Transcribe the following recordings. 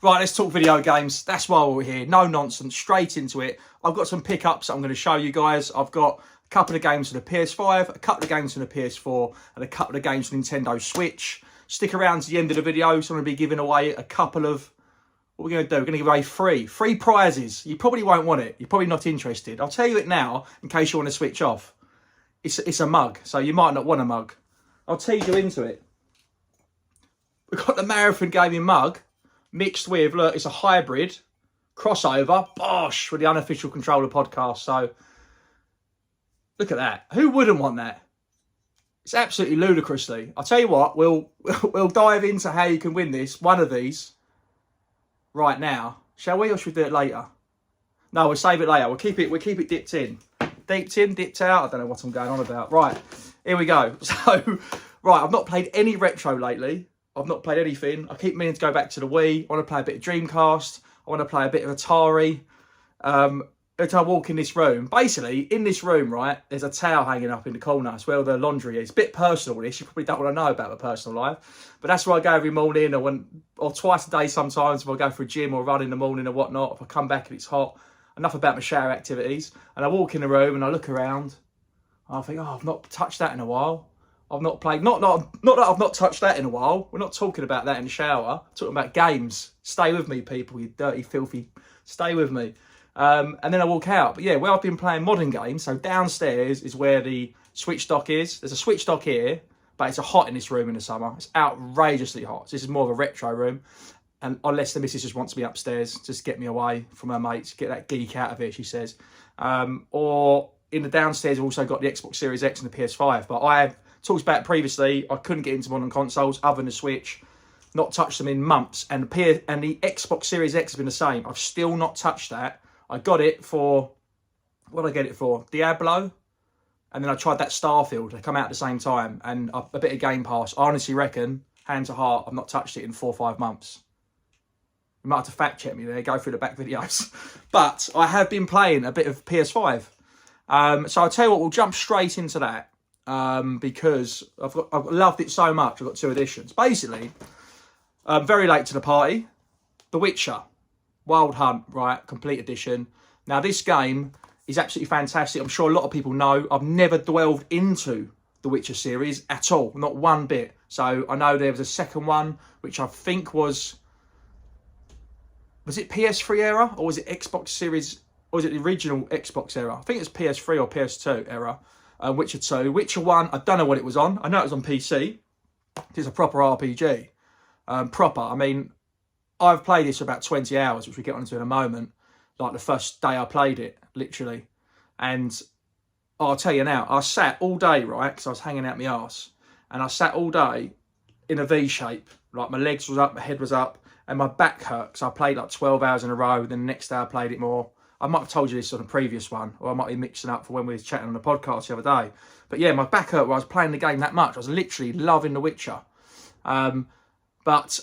Right, let's talk video games. That's why we're here. No nonsense, straight into it. I've got some pickups that I'm going to show you guys. I've got a couple of games for the PS5, a couple of games for the PS4, and a couple of games for Nintendo Switch. Stick around to the end of the video, so I'm going to be giving away a couple of... What we're going to do, we're going to give away three prizes. You probably won't want it. You're probably not interested. I'll tell you it now, in case you want to switch off. It's a mug, so you might not want a mug. I'll tease you into it. We've got the Marathon Gaming mug, mixed with, look, it's a hybrid crossover, bosh, with the Unofficial Controller podcast. So, look at that. Who wouldn't want that? It's absolutely ludicrously. I'll tell you what, we'll dive into how you can win one of these, right now. Shall we, or should we do it later? No, we'll save it later. We'll keep it dipped in. Dipped in, dipped out. I don't know what I'm going on about. Right, here we go. So, right, I've not played any retro lately. I've not played anything. I keep meaning to go back to the Wii. I want to play a bit of Dreamcast. I want to play a bit of Atari. Every time I walk in this room, basically, in this room, right, there's a towel hanging up in the corner. It's where the laundry is. A bit personal, this. You probably don't want to know about my personal life. But that's where I go every morning, or twice a day sometimes, if I go for a gym or run in the morning or whatnot. If I come back and it's hot. Enough about my shower activities. And I walk in the room and I look around. And I think, oh, I've not touched that in a while. I've not played, not that I've not touched that in a while. We're not talking about that in the shower. We're talking about games. Stay with me, people, you dirty, filthy. Stay with me. And then I walk out. But yeah, where I've been playing modern games, so downstairs is where the Switch dock is. There's a Switch dock here, but it's hot in this room in the summer. It's outrageously hot. So this is more of a retro room. And unless the missus just wants me upstairs, just get me away from her mates, get that geek out of here, she says. Or in the downstairs, I've also got the Xbox Series X and the PS5. But I have talked about previously, I couldn't get into modern consoles other than the Switch. Not touched them in months. And the Xbox Series X has been the same. I've still not touched that. I got it for, what did I get it for? Diablo. And then I tried that Starfield. They come out at the same time. And a bit of Game Pass. I honestly reckon, hand to heart, I've not touched it in 4 or 5 months. You might have to fact check me there, go through the back videos. But I have been playing a bit of PS5. So I'll tell you what, we'll jump straight into that. Because I've loved it so much. I've got 2 editions. Basically, very late to the party. The Witcher. Wild Hunt, right? Complete edition. Now, this game is absolutely fantastic. I'm sure a lot of people know. I've never delved into the Witcher series at all. Not one bit. So I know there was a second one, which I think was it PS3 era? Or was it Xbox series? Or was it the original Xbox era? I think it's PS3 or PS2 era. Witcher 2. Witcher 1, I don't know what it was on. I know it was on PC. It's a proper RPG. Proper. I mean, I've played this for about 20 hours, which we'll get onto in a moment. Like the first day I played it, literally. And I'll tell you now, I sat all day, right, because I was hanging out my arse. And I sat all day in a V shape. Like my legs was up, my head was up, and my back hurt. So I played like 12 hours in a row. Then the next day I played it more. I might have told you this on a previous one, or I might be mixing up for when we were chatting on the podcast the other day. But yeah, my back hurt while I was playing the game that much. I was literally loving The Witcher. But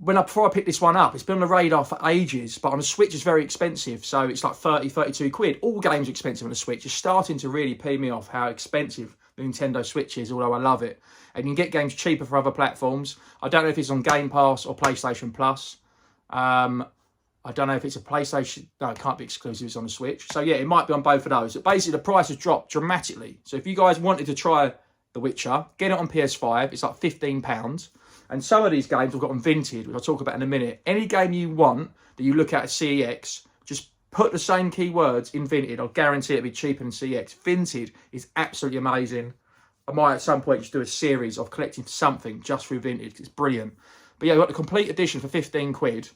before I picked this one up, it's been on the radar for ages, but on the Switch it's very expensive. So it's like 30, 32 quid. All games are expensive on the Switch. It's starting to really pee me off how expensive the Nintendo Switch is, although I love it. And you can get games cheaper for other platforms. I don't know if it's on Game Pass or PlayStation Plus. I don't know if it's a PlayStation. No, it can't be exclusive. It's on the Switch. So yeah, it might be on both of those. But basically, the price has dropped dramatically. So if you guys wanted to try The Witcher, get it on PS5. It's like £15. And some of these games I've got on Vinted, which I'll talk about in a minute. Any game you want that you look at CEX, just put the same keywords in Vinted. I'll guarantee it'll be cheaper than CEX. Vinted is absolutely amazing. I might at some point just do a series of collecting something just through Vinted, because it's brilliant. But yeah, I've got the complete edition for 15 quid.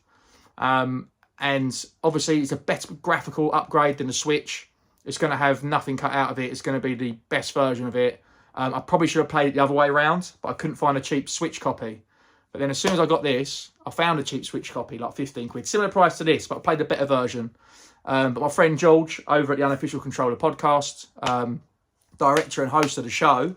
And obviously it's a better graphical upgrade than the Switch. It's going to have nothing cut out of it. It's going to be the best version of it. I probably should have played it the other way around, but I couldn't find a cheap Switch copy. But then as soon as I got this, I found a cheap Switch copy, like 15 quid. Similar price to this, but I played the better version. But my friend George, over at the Unofficial Controller podcast, director and host of the show,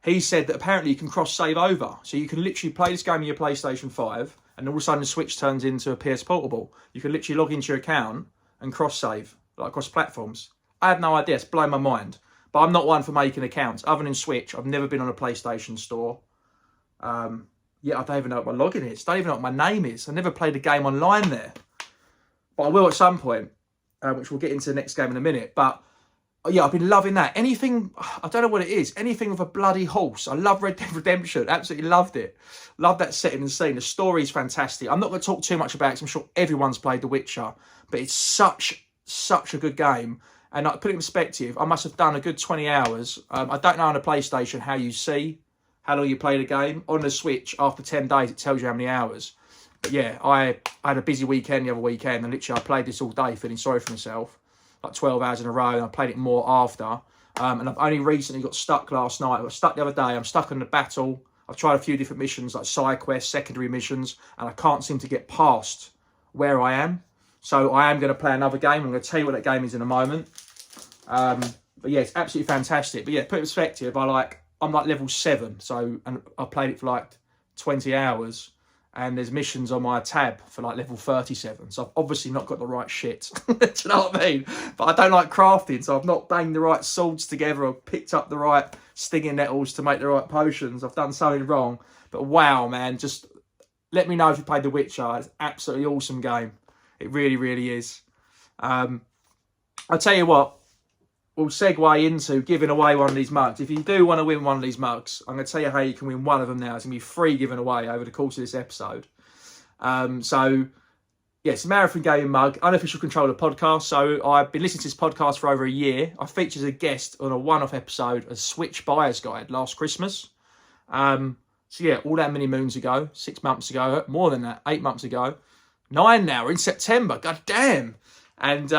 he said that apparently you can cross-save over. So you can literally play this game on your PlayStation 5, and all of a sudden the Switch turns into a PS Portable. You can literally log into your account and cross-save, like across platforms. I had no idea. It's blown my mind. But I'm not one for making accounts. Other than Switch, I've never been on a PlayStation store. Yeah, I don't even know what my login is. I don't even know what my name is. I never played a game online there. But I will at some point, which we'll get into the next game in a minute. But yeah, I've been loving that. Anything, I don't know what it is. Anything with a bloody horse. I love Red Dead Redemption. Absolutely loved it. Love that setting and scene. The story is fantastic. I'm not going to talk too much about it because I'm sure everyone's played The Witcher. But it's such a good game. And I put it in perspective, I must have done a good 20 hours. I don't know on a PlayStation how you see how long you play the game. On the Switch, after 10 days, it tells you how many hours. But yeah, I had a busy weekend the other weekend, and literally I played this all day, feeling sorry for myself. Like 12 hours in a row, and I played it more after. And I've only recently got stuck last night. I got stuck the other day. I'm stuck in the battle. I've tried a few different missions, like side quests, secondary missions, and I can't seem to get past where I am. So I am going to play another game. I'm going to tell you what that game is in a moment. But yeah, it's absolutely fantastic. But yeah, put it in perspective, I'm like level 7, and I played it for like 20 hours, and there's missions on my tab for like level 37. So I've obviously not got the right shit. Do you know what I mean? But I don't like crafting, so I've not banged the right swords together or picked up the right stinging nettles to make the right potions. I've done something wrong. But wow, man, just let me know if you played The Witcher. It's an absolutely awesome game. It really, really is. I'll tell you what, we'll segue into giving away one of these mugs. If you do want to win one of these mugs, I'm going to tell you how you can win one of them now. It's going to be free given away over the course of this episode. So, yes, Marathon Gaming mug, unofficial controller podcast. So I've been listening to this podcast for over a year. I featured as a guest on a one-off episode, a Switch Buyer's Guide last Christmas. So yeah, all that many moons ago, 6 months ago, more than that, 8 months ago. 9 now, we're in September, god damn. And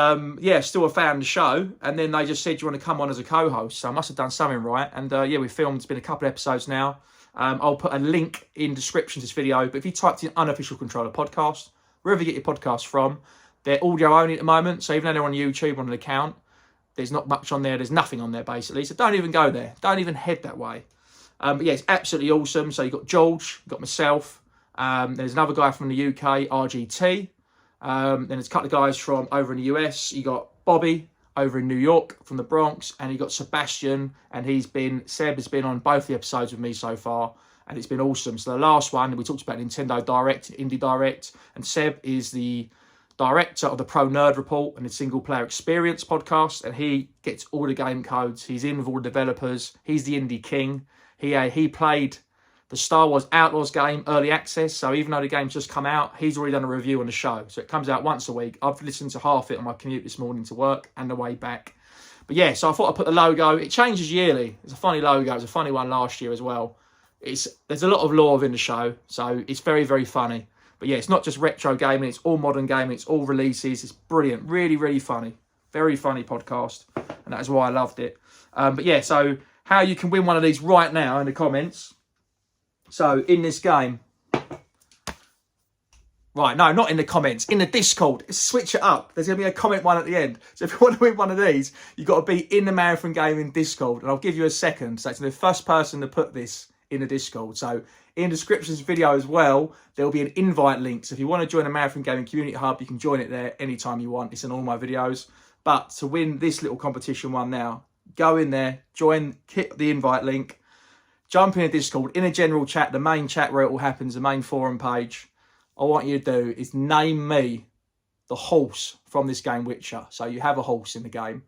yeah, still a fan of the show. And then they just said, do you want to come on as a co-host? So I must have done something right. And yeah, we filmed, it's been a couple of episodes now. I'll put a link in description to this video. But if you typed in unofficial controller podcast, wherever you get your podcasts from, they're audio only at the moment. So even though they're on YouTube on an account, there's not much on there. There's nothing on there basically. So don't even go there. Don't even head that way. But yeah, it's absolutely awesome. So you've got George, you've got myself. There's another guy from the UK, RGT. Then there's a couple of guys from over in the US. You got Bobby over in New York from the Bronx, and you got Sebastian, and Seb has been on both the episodes with me so far, and it's been awesome. So the last one, we talked about Nintendo Direct, Indie Direct, and Seb is the director of the Pro Nerd Report and the Single Player Experience podcast, and he gets all the game codes. He's in with all the developers. He's the indie king. He played the Star Wars Outlaws game, early access. So even though the game's just come out, he's already done a review on the show. So it comes out once a week. I've listened to half it on my commute this morning to work and the way back. But yeah, so I thought I'd put the logo. It changes yearly. It's a funny logo. It was a funny one last year as well. There's a lot of lore within the show. So it's very, very funny. But yeah, it's not just retro gaming. It's all modern gaming. It's all releases. It's brilliant. Really, really funny. Very funny podcast. And that is why I loved it. But yeah, so how you can win one of these right now in the comments. So, in this game... Right, no, not in the comments. In the Discord. Switch it up. There's going to be a comment one at the end. So, if you want to win one of these, you've got to be in the Marathon Gaming Discord. And I'll give you a second. So, it's the first person to put this in the Discord. So, in the description of this video as well, there will be an invite link. So, if you want to join the Marathon Gaming Community Hub, you can join it there anytime you want. It's in all my videos. But to win this little competition one now, go in there, hit the invite link. Jump in a Discord, in a general chat, the main chat where it all happens, the main forum page. All I want you to do is name me the horse from this game, Witcher. So you have a horse in the game.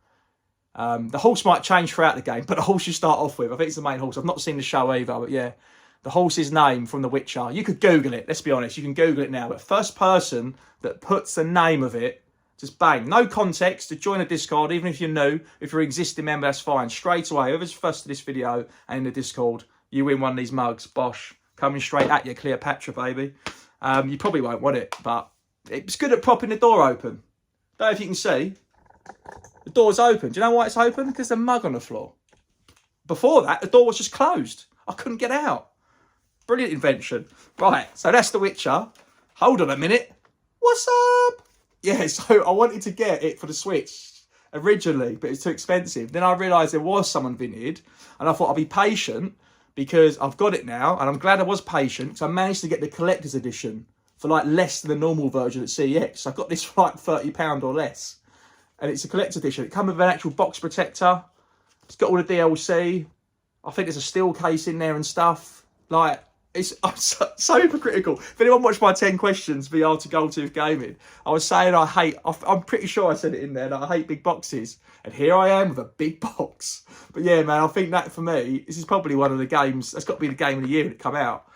The horse might change throughout the game, but the horse you start off with, I think it's the main horse. I've not seen the show either, but yeah. The horse's name from The Witcher. You could Google it, let's be honest. You can Google it now. But first person that puts the name of it, just bang. No context to join a Discord, even if you're new. If you're an existing member, that's fine. Straight away, whoever's first to this video and in the Discord, you win one of these mugs. Bosh. Coming straight at you, Cleopatra, baby. You probably won't want it, but it's good at propping the door open. Don't know if you can see. The door's open. Do you know why it's open? Because there's a mug on the floor. Before that, the door was just closed. I couldn't get out. Brilliant invention. Right, so that's The Witcher. Hold on a minute. What's up? Yeah, so I wanted to get it for the Switch originally, but it's too expensive. Then I realised there was someone vinted, and I thought I'd be patient, because I've got it now, and I'm glad I was patient, because I managed to get the collector's edition for like less than the normal version at CEX. I got this for like £30 or less, and it's a collector's edition. It comes with an actual box protector. It's got all the DLC. I think there's a steel case in there and stuff. Like, I'm so hypocritical. If anyone watched my 10 questions VR to Goldtooth Gaming, I was saying I'm pretty sure I said it in there, that I hate big boxes. And here I am with a big box. But yeah, man, I think that for me, this is probably one of the games, that's got to be the game of the year when it come out.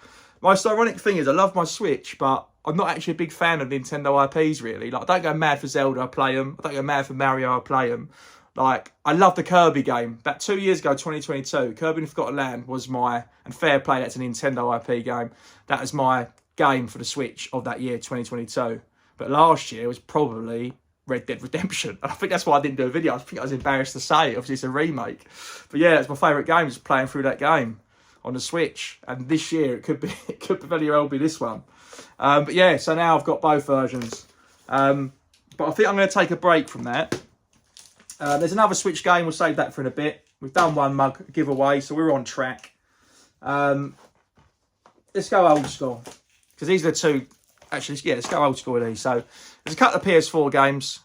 Most ironic thing is I love my Switch, but I'm not actually a big fan of Nintendo IPs, really. Like, I don't go mad for Zelda, I play them. I don't go mad for Mario, I play them. Like, I love the Kirby game. About 2 years ago, 2022, Kirby and the Forgotten Land was and fair play, that's a Nintendo IP game. That was my game for the Switch of that year, 2022. But last year was probably Red Dead Redemption. And I think that's why I didn't do a video. I think I was embarrassed to say it. Obviously, it's a remake. But yeah, it's my favourite game, just playing through that game on the Switch. And this year, it could very well be this one. But yeah, so now I've got both versions. But I think I'm going to take a break from that. There's another Switch game, we'll save that for in a bit. We've done one mug giveaway, so we're on track. Let's go old school, because these are the two, actually, yeah, let's go old school with these. So there's a couple of PS4 games.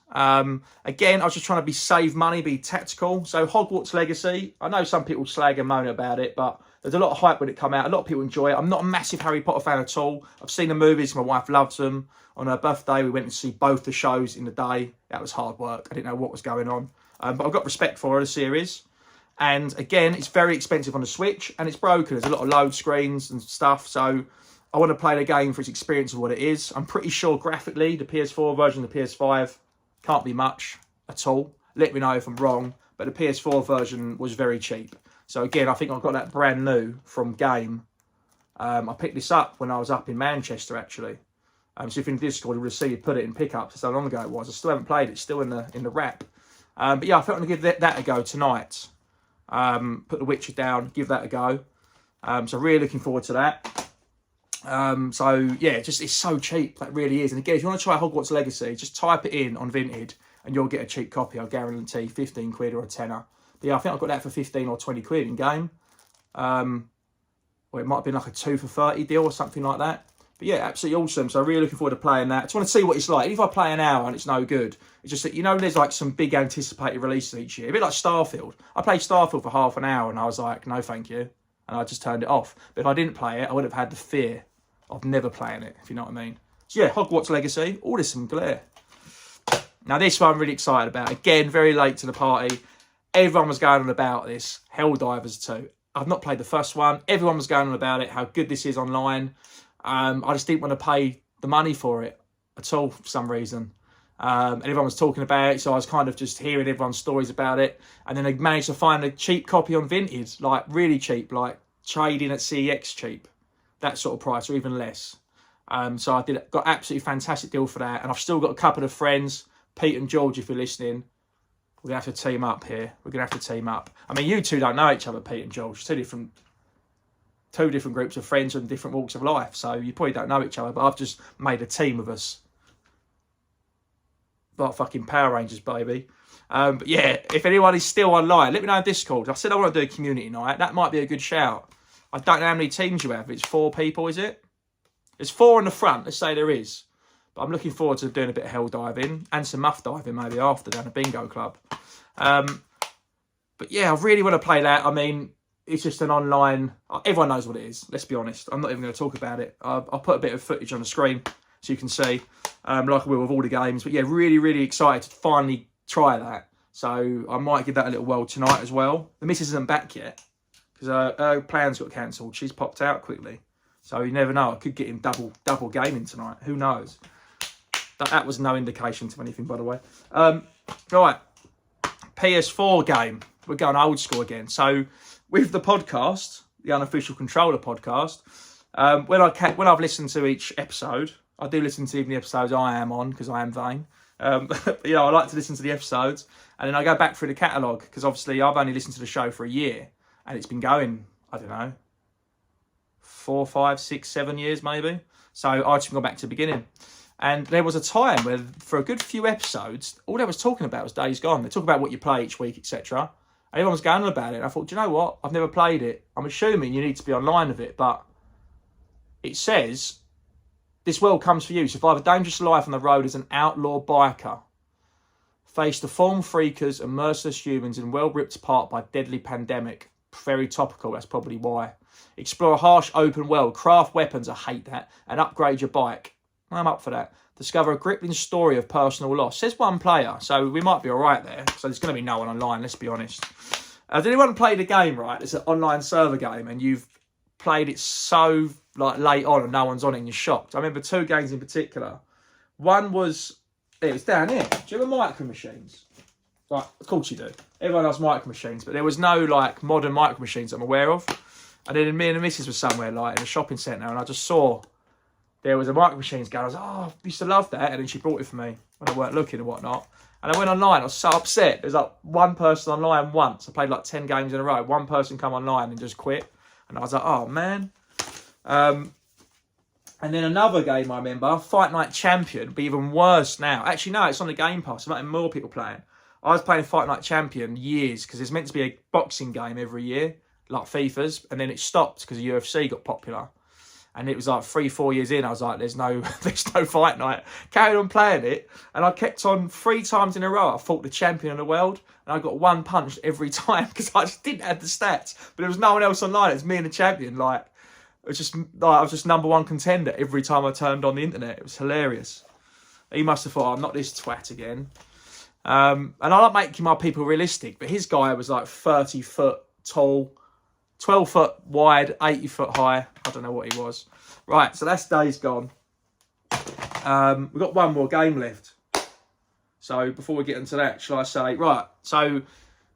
Again, I was just trying to save money, be tactical. So Hogwarts Legacy, I know some people slag and moan about it, but there's a lot of hype when it come out. A lot of people enjoy it. I'm not a massive Harry Potter fan at all. I've seen the movies, my wife loves them. On her birthday, we went to see both the shows in the day. That was hard work. I didn't know what was going on. But I've got respect for the series. And again, it's very expensive on the Switch and it's broken. There's a lot of load screens and stuff. So I want to play the game for its experience of what it is. I'm pretty sure graphically, the PS4 version of the PS5 can't be much at all. Let me know if I'm wrong. But the PS4 version was very cheap. So again, I think I got that brand new from Game. I picked this up when I was up in Manchester, actually. So if in Discord, you would have seen you put it in pickups. That's how long ago it was. I still haven't played it. It's still in the wrap. But yeah, I think I'm going to give that a go tonight. Put The Witcher down, give that a go. So really looking forward to that. So yeah, it's so cheap. That really is. And again, if you want to try Hogwarts Legacy, just type it in on Vinted and you'll get a cheap copy. I guarantee 15 quid or a tenner. But yeah, I think I got that for 15 or 20 quid in Game. Or it might have been like a 2 for 30 deal or something like that. But yeah, absolutely awesome. So really looking forward to playing that. I just want to see what it's like. If I play an hour and it's no good, it's just that, you know, there's like some big anticipated releases each year. A bit like Starfield. I played Starfield for half an hour and I was like, no, thank you. And I just turned it off. But if I didn't play it, I would have had the fear of never playing it, if you know what I mean. So yeah, Hogwarts Legacy. Oh, there's some glare. Now this one I'm really excited about. Again, very late to the party. Everyone was going on about this. Helldivers 2. I've not played the first one. Everyone was going on about it, how good this is online. I just didn't want to pay the money for it at all for some reason. And everyone was talking about it, so I was kind of just hearing everyone's stories about it. And then I managed to find a cheap copy on Vinted, like really cheap, like trading at CEX cheap. That sort of price, or even less. So I got absolutely fantastic deal for that. And I've still got a couple of friends, Pete and George, if you're listening. We're going to have to team up here. We're going to have to team up. I mean, you two don't know each other, Pete and George. Two different groups of friends from different walks of life. So you probably don't know each other, but I've just made a team of us. Like fucking Power Rangers, baby. But yeah, if anyone is still online, let me know in Discord. I said I want to do a community night. That might be a good shout. I don't know how many teams you have. It's 4 people, is it? There's 4 in the front. Let's say there is. But I'm looking forward to doing a bit of hell diving and some muff diving maybe after down a bingo club. But yeah, I really want to play that. I mean, it's just an online... Everyone knows what it is, let's be honest. I'm not even going to talk about it. I'll put a bit of footage on the screen so you can see, like I will with all the games. But yeah, really, really excited to finally try that. So I might give that a little whirl tonight as well. The missus isn't back yet because her plans got cancelled. She's popped out quickly. So you never know. I could get in double gaming tonight. Who knows? That was no indication to anything, by the way. Right. PS4 game. We're going old school again. So with the podcast, the Unofficial Controller podcast, when I've listened to each episode, I do listen to even the episodes I am on because I am vain. But, you know, I like to listen to the episodes and then I go back through the catalogue because obviously I've only listened to the show for a year and it's been going, I don't know, 4, 5, 6, 7 years maybe. So I just go back to the beginning. And there was a time where, for a good few episodes, all they was talking about was Days Gone. They talk about what you play each week, etc. And everyone was going on about it. And I thought, do you know what? I've never played it. I'm assuming you need to be online with it. But it says, this world comes for you. Survive a dangerous life on the road as an outlaw biker. Face deformed freakers and merciless humans and well ripped apart by deadly pandemic. Very topical, that's probably why. Explore a harsh open world. Craft weapons, I hate that. And upgrade your bike. I'm up for that. Discover a gripping story of personal loss. Says one player, so we might be all right there. So there's going to be no one online, let's be honest. Did anyone play the game, right? It's an online server game, and you've played it so like late on and no one's on it and you're shocked. I remember 2 games in particular. One was, it was down here. Do you remember Micro Machines? Like, of course you do. Everyone loves Micro Machines, but there was no like modern Micro Machines I'm aware of. And then me and the missus were somewhere like in a shopping centre, and I just saw there was a Micro Machines game. I was like, oh, I used to love that. And then she brought it for me when I weren't looking and whatnot. And I went online. I was so upset. There's like one person online once. I played like 10 games in a row. One person come online and just quit. And I was like, oh, man. And then another game I remember, Fight Night Champion, be even worse now. Actually, no, it's on the Game Pass. I'm more people playing. I was playing Fight Night Champion years because it's meant to be a boxing game every year, like FIFA's. And then it stopped because the UFC got popular. And it was like 3-4 years in, I was like, there's no Fight Night. Carried on playing it, and I kept on 3 times in a row. I fought the champion of the world, and I got 1 punch every time because I just didn't have the stats. But there was no one else online. It was me and the champion. Like, it was just like I was just #1 contender every time I turned on the internet. It was hilarious. He must have thought, oh, I'm not this twat again. And I like making my people realistic, but his guy was like 30 foot tall, 12 foot wide, 80 foot high. I don't know what he was. Right, so that's days gone. We've got 1 more game left. So before we get into that, shall I say, right, so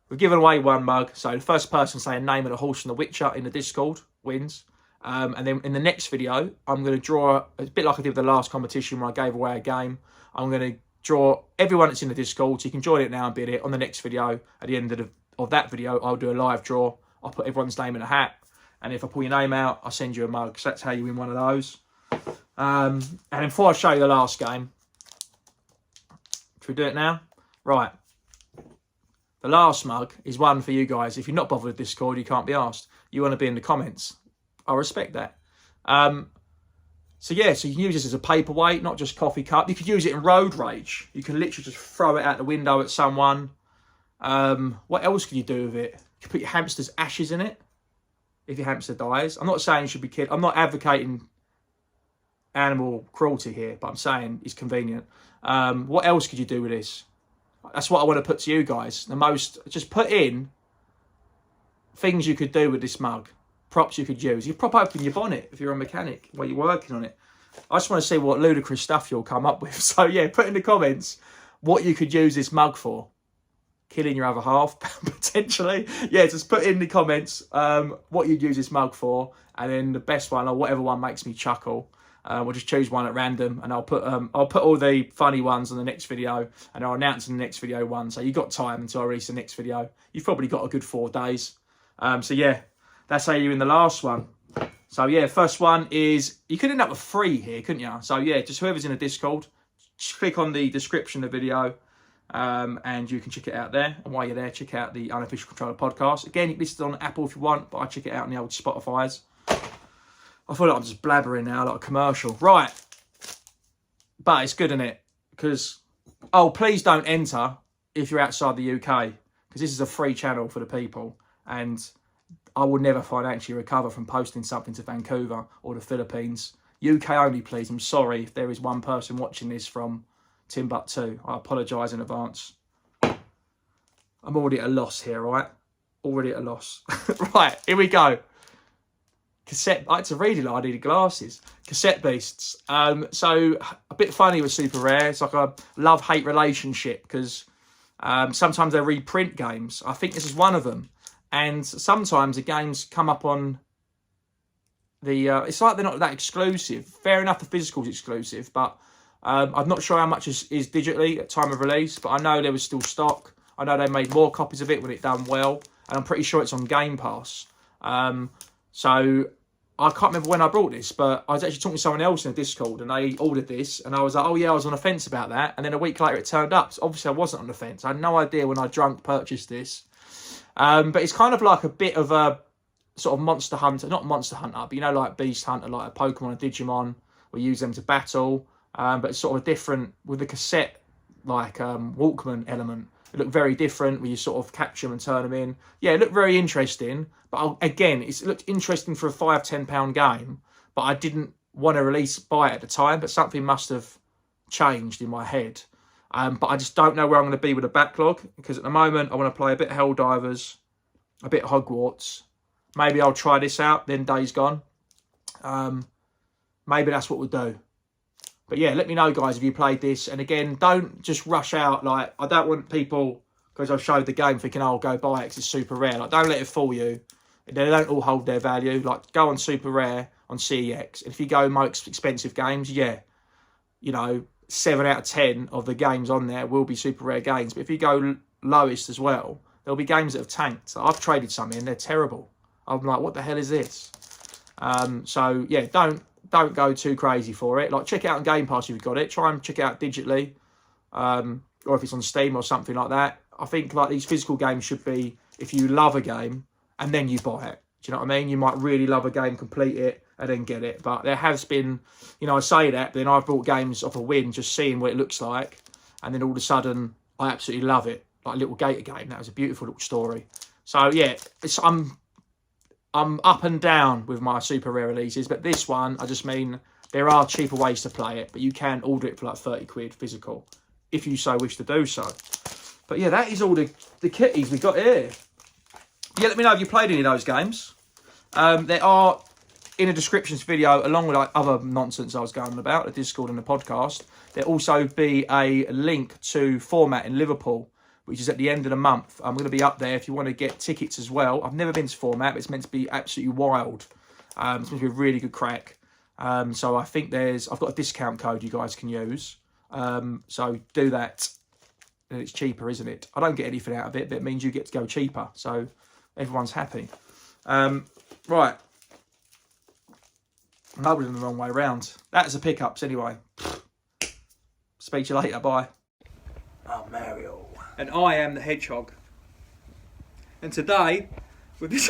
we've given away 1 mug. So the first person saying name of the horse from The Witcher in the Discord wins. And then in the next video, I'm going to draw, a bit like I did with the last competition where I gave away a game. I'm going to draw everyone that's in the Discord. So you can join it now and bid it. On the next video, at the end of that video, I'll do a live draw. I'll put everyone's name in a hat. And if I pull your name out, I'll send you a mug. So that's how you win one of those. And then before I show you the last game, should we do it now? Right. The last mug is one for you guys. If you're not bothered with Discord, you can't be asked. You want to be in the comments. I respect that. So yeah, so you can use this as a paperweight, not just coffee cup. You could use it in road rage. You can literally just throw it out the window at someone. What else can you do with it? You can put your hamster's ashes in it if your hamster dies. I'm not saying you should be killed. I'm not advocating animal cruelty here, but I'm saying it's convenient. What else could you do with this? That's what I want to put to you guys. Just put in things you could do with this mug. Props you could use. You prop open your bonnet if you're a mechanic while you're working on it. I just want to see what ludicrous stuff you'll come up with. So yeah, put in the comments what you could use this mug for. Killing your other half, potentially. Yeah, just put in the comments what you'd use this mug for, and then the best one or whatever one makes me chuckle. We'll just choose one at random, and I'll put all the funny ones on the next video, and I'll announce in the next video one. So you've got time until I release the next video. You've probably got a good 4 days. So yeah, that's how you win the last one. So yeah, first one is, you could end up with 3 here, couldn't you? So yeah, just whoever's in the Discord, just click on the description of the video. And you can check it out there. And while you're there, check out the Unofficial Controller podcast. Again, it's listed on Apple if you want, but I check it out on the old Spotify's. I feel like I'm just blabbering now, like a commercial. Right. But it's good, isn't it? Because, oh, please don't enter if you're outside the UK. Because this is a free channel for the people. And I will never financially recover from posting something to Vancouver or the Philippines. UK only, please. I'm sorry if there is one person watching this from Timbuktu. I apologise in advance. I'm already at a loss here, right? Already at a loss. Right, here we go. Cassette. I had to read it like I needed glasses. Cassette Beasts. So a bit funny with Super Rare. It's like a love-hate relationship because sometimes they reprint games. I think this is one of them. And sometimes the games come up on the... it's like they're not that exclusive. Fair enough, the physical is exclusive, but I'm not sure how much is digitally at time of release, but I know there was still stock. I know they made more copies of it when it done well, and I'm pretty sure it's on Game Pass. So I can't remember when I brought this, but I was actually talking to someone else in the Discord, and they ordered this, and I was like, oh yeah, I was on the fence about that, and then a week later it turned up. So obviously I wasn't on the fence. I had no idea when I drunk purchased this. But it's kind of like a bit of a sort of Monster Hunter, not Monster Hunter, but you know, like Beast Hunter, like a Pokemon, a Digimon. We use them to battle. But it's sort of different with the cassette, like Walkman element. It looked very different where you sort of capture them and turn them in. Yeah, it looked very interesting. But again, it looked interesting for a £5-10 game. But I didn't want to buy it at the time. But something must have changed in my head. But I just don't know where I'm going to be with the backlog. Because at the moment, I want to play a bit of Helldivers, a bit of Hogwarts. Maybe I'll try this out, then Days Gone. Maybe that's what we'll do. But yeah, let me know, guys, if you played this. And again, don't just rush out. Like, I don't want people, because I've showed the game, thinking, oh, I'll go buy it because it's super rare. Like, don't let it fool you. They don't all hold their value. Like, go on super rare on CEX. And if you go most expensive games, yeah, you know, 7 out of 10 of the games on there will be super rare games. But if you go lowest as well, there'll be games that have tanked. So I've traded some in. They're terrible. I'm like, what the hell is this? So, yeah, don't go too crazy for it. Like, check it out on Game Pass if you've got it. Try and check it out digitally. Or if it's on Steam or something like that. I think, like, these physical games should be if you love a game and then you buy it. Do you know what I mean? You might really love a game, complete it, and then get it. But there has been, you know, I say that, but then I've bought games off a whim, just seeing what it looks like. And then all of a sudden, I absolutely love it. Like a Little Gator game. That was a beautiful little story. So, yeah, I'm up and down with my super rare releases, but this one, I just mean there are cheaper ways to play it, but you can order it for like 30 quid physical, if you so wish to do so. But yeah, that is all the kitties we got here. Yeah, let me know if you played any of those games. There are, in the descriptions video, along with like other nonsense I was going on about, the Discord and the podcast, there'll also be a link to Format in Liverpool, which is at the end of the month. I'm going to be up there if you want to get tickets as well. I've never been to Format, but it's meant to be absolutely wild. It's meant to be a really good crack. So I think I've got a discount code you guys can use. So do that. And it's cheaper, isn't it? I don't get anything out of it, but it means you get to go cheaper. So everyone's happy. Right. I'm holding the wrong way around. That's the pickups anyway. Speak to you later. Bye. Oh, Mario. And I am the hedgehog. And today, with this...